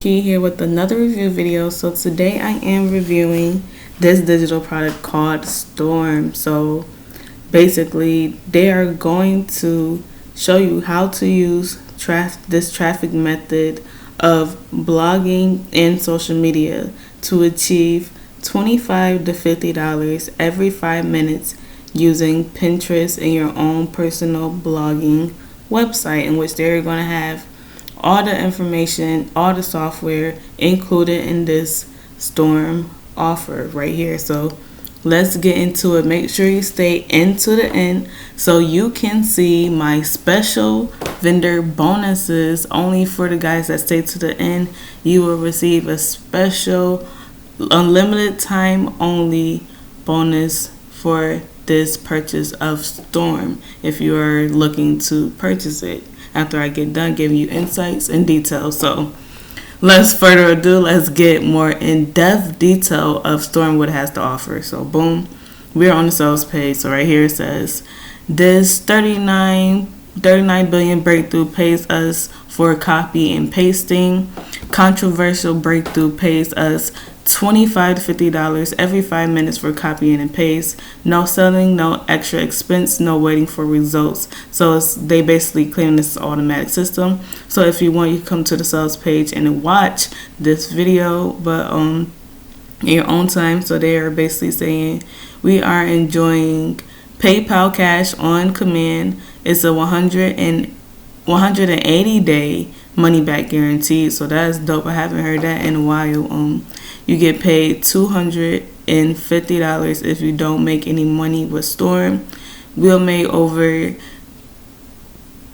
Key here with another review video. So today I am reviewing this digital product called Storm. So basically they are going to show you how to use this traffic method of blogging and social media to achieve $25 to $50 every 5 minutes using Pinterest and your own personal blogging website, in which they're going to have all the information, all the software included in this Storm offer right here. So let's get into it. Make sure you stay into the end so you can see my special vendor bonuses. Only for the guys that stay to the end, you will receive a special unlimited time only bonus for this purchase of Storm if you are looking to purchase it after I get done giving you insights and details. So less further ado, let's get more in-depth detail of Storm, what it has to offer. So boom, we're on the sales page. So right here it says this 39 billion breakthrough pays us for copy and pasting. Controversial breakthrough pays us $25 to $50 every 5 minutes for copying and paste. No selling, no extra expense, no waiting for results. So they basically claim this is an automatic system. So if you want, you can come to the sales page and watch this video, but in your own time. So they are basically saying we are enjoying PayPal Cash on command. It's a 180 day money back guaranteed. So that's dope. I haven't heard that in a while. You get paid $250 if you don't make any money with Storm. We'll make over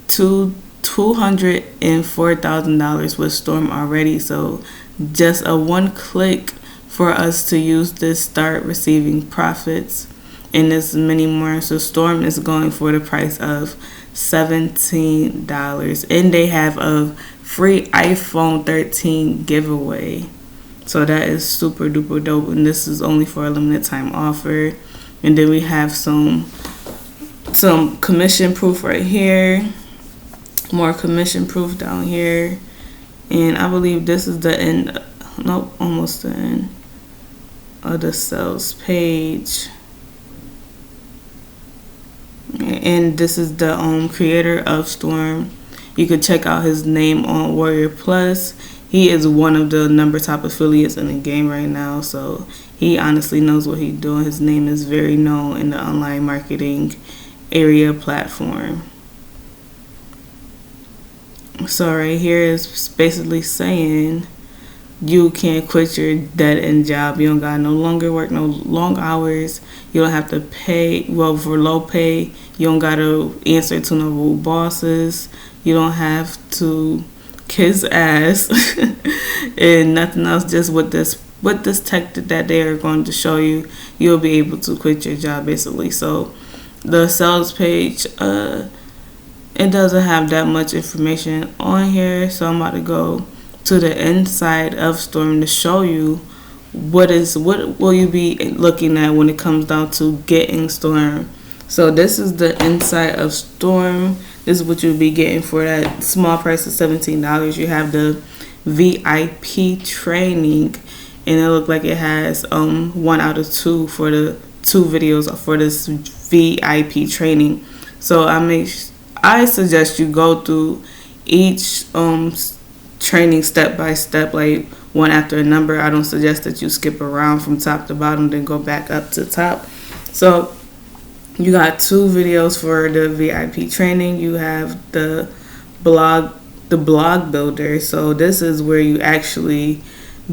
$204,000 with Storm already. So just a one click for us to use this, start receiving profits, and there's many more. So Storm is going for the price of $17, and they have a free iPhone 13 giveaway. So that is super duper dope, and this is only for a limited time offer. And then we have some commission proof right here, more commission proof down here, and I believe this is the end. Nope, almost the end of the sales page. And this is the creator of Storm. You could check out his name on Warrior Plus. He is one of the top affiliates in the game right now, so he honestly knows what he's doing. His name is very known in the online marketing area platform. So right here is basically saying you can't quit your dead-end job. You don't got no longer work no long hours. You don't have to pay, well, for low pay. You don't got to answer to no rude bosses. You don't have to kiss ass and nothing else. Just with this tech that they are going to show you, you'll be able to quit your job basically. So the sales page, it doesn't have that much information on here, so I'm about to go to the inside of Storm to show you what will you be looking at when it comes down to getting Storm. So this is the inside of Storm. This is what you'll be getting for that small price of $17. You have the VIP training, and it looks like it has 1 out of 2 for the 2 videos for this VIP training. So I suggest you go through each training step by step, like one after a number. I don't suggest that you skip around from top to bottom then go back up to top. So you got 2 videos for the VIP training. You have the blog builder. So this is where you actually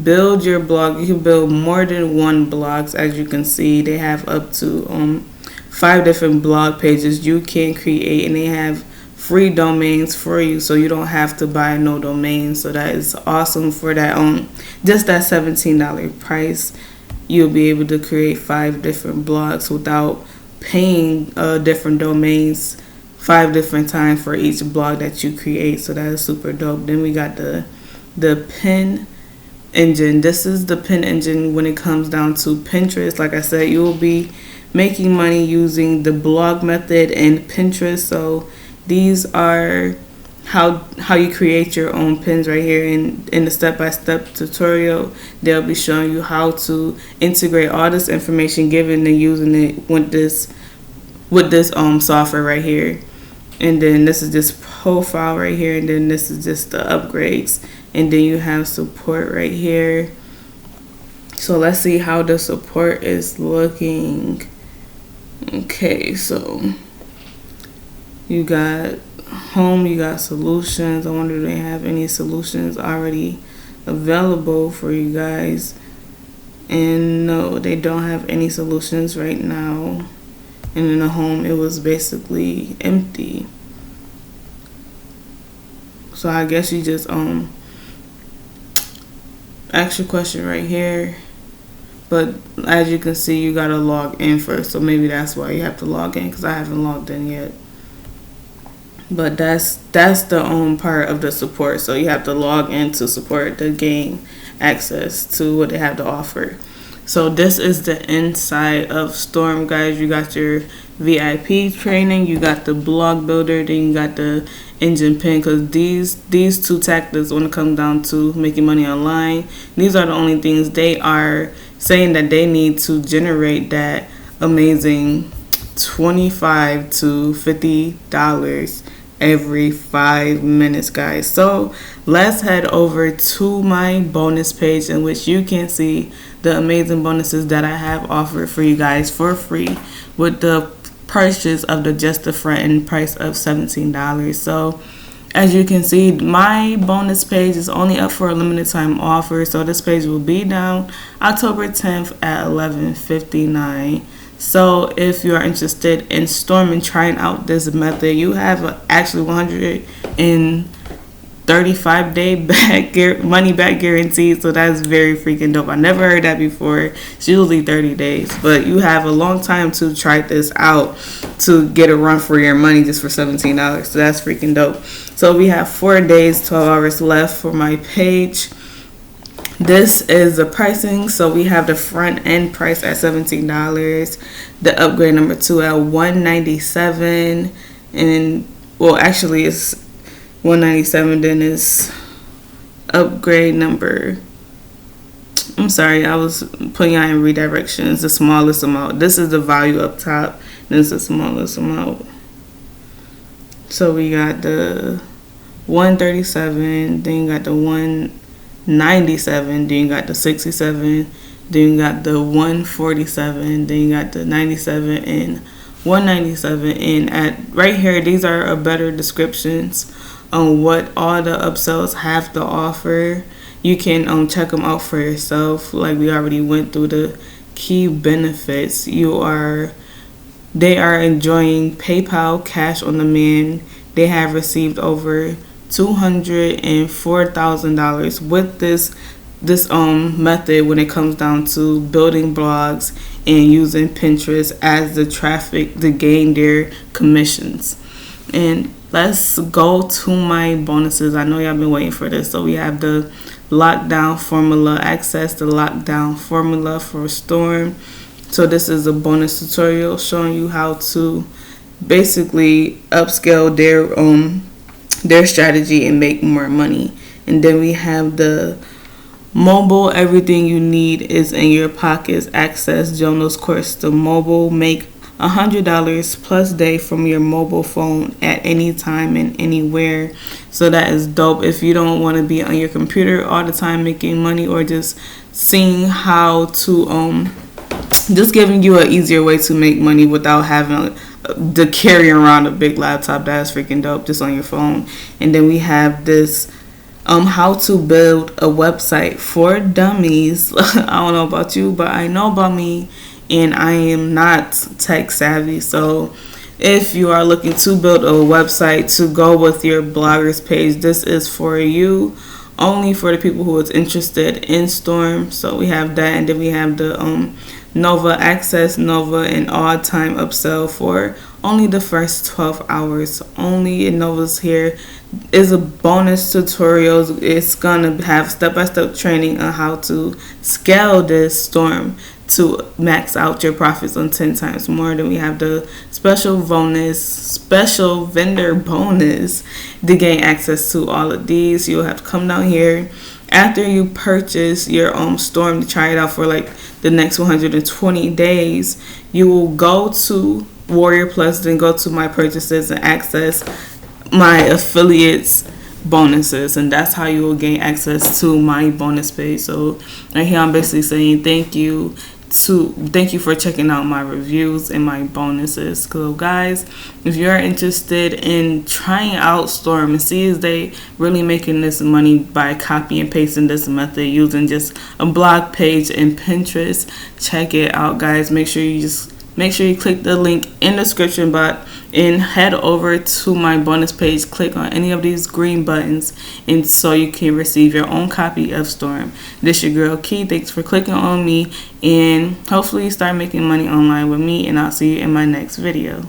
build your blog. You can build more than 1 blogs. As you can see, they have up to 5 different blog pages you can create, and they have free domains for you, so you don't have to buy no domain. So that is awesome. For that just that $17 price, you'll be able to create 5 different blogs without paying different domains 5 different times for each blog that you create. So that is super dope. Then we got the pin engine. This is the pin engine when it comes down to Pinterest. Like I said, you will be making money using the blog method and Pinterest. So these are how you create your own pins right here in the step-by-step tutorial. They'll be showing you how to integrate all this information given and using it with this software right here. And then this is just profile right here, and then this is just the upgrades, and then you have support right here. So let's see how the support is looking. Okay, so you got home, you got solutions. I wonder if they have any solutions already available for you guys. And no, they don't have any solutions right now. And in the home, it was basically empty. So I guess you just ask your question right here. But as you can see, you gotta log in first. So maybe that's why you have to log in, because I haven't logged in yet. But that's the part of the support. So you have to log in to support to gain access to what they have to offer. So this is the inside of Storm, guys. You got your VIP training, you got the blog builder, then you got the engine pin, because these two tactics, when it comes down to making money online, these are the only things they are saying that they need to generate that amazing $25 to $50 every 5 minutes, guys. So let's head over to my bonus page, in which you can see the amazing bonuses that I have offered for you guys for free with the purchase of the Just a Friend price of $17. So as you can see, my bonus page is only up for a limited time offer. So this page will be down October 10th at 11:59. So if you are interested in Storm and trying out this method, you have actually 135-day money back guaranteed. So that's very freaking dope. I never heard that before. It's usually 30 days, but you have a long time to try this out to get a run for your money just for $17. So that's freaking dope. So we have 4 days, 12 hours left for my page. This is the pricing. So we have the front end price at $17, the upgrade number 2 at $197, and well, actually it's $197. Then is upgrade number, I'm sorry, I was putting out in redirections, the smallest amount. This is the value up top, this is the smallest amount. So we got the 137, then you got the 197, then you got the 67, then you got the 147, then you got the 97 and 197. And at right here, these are a better descriptions on what all the upsells have to offer. You can check them out for yourself. Like we already went through the key benefits. They are enjoying PayPal cash on demand. They have received over $204,000 with this method when it comes down to building blogs and using Pinterest as the traffic to gain their commissions. And let's go to my bonuses. I know y'all been waiting for this. So we have the lockdown formula, access the lockdown formula for Storm. So this is a bonus tutorial showing you how to basically upscale their strategy and make more money. And then we have the mobile, everything you need is in your pockets, access Jonas course. The mobile, make $100 plus day from your mobile phone at any time and anywhere. So that is dope if you don't want to be on your computer all the time making money, or just seeing how to just giving you an easier way to make money without having to carry around a big laptop. That's freaking dope, just on your phone. And then we have this how to build a website for dummies. I don't know about you, but I know about me, and I am not tech savvy. So if you are looking to build a website to go with your blogger's page, this is for you, only for the people who is interested in Storm. So we have that, and then we have the Nova, access Nova and all-time upsell for only the first 12 hours only. And Nova's here is a bonus tutorials. It's gonna have step-by-step training on how to scale this storm to max out your profits on 10 times more. Then we have the special vendor bonus to gain access to all of these. You'll have to come down here after you purchase your storm to try it out for like the next 120 days. You will go to Warrior Plus, then go to my purchases and access my affiliates bonuses, and that's how you will gain access to my bonus page. So right here I'm basically saying thank you for checking out my reviews and my bonuses. So guys, if you're interested in trying out Storm and see if they really making this money by copy and pasting this method using just a blog page and Pinterest, check it out guys. Make sure you click the link in the description box and head over to my bonus page. Click on any of these green buttons and so you can receive your own copy of Storm. This your girl Key. Thanks for clicking on me, and hopefully you start making money online with me, and I'll see you in my next video.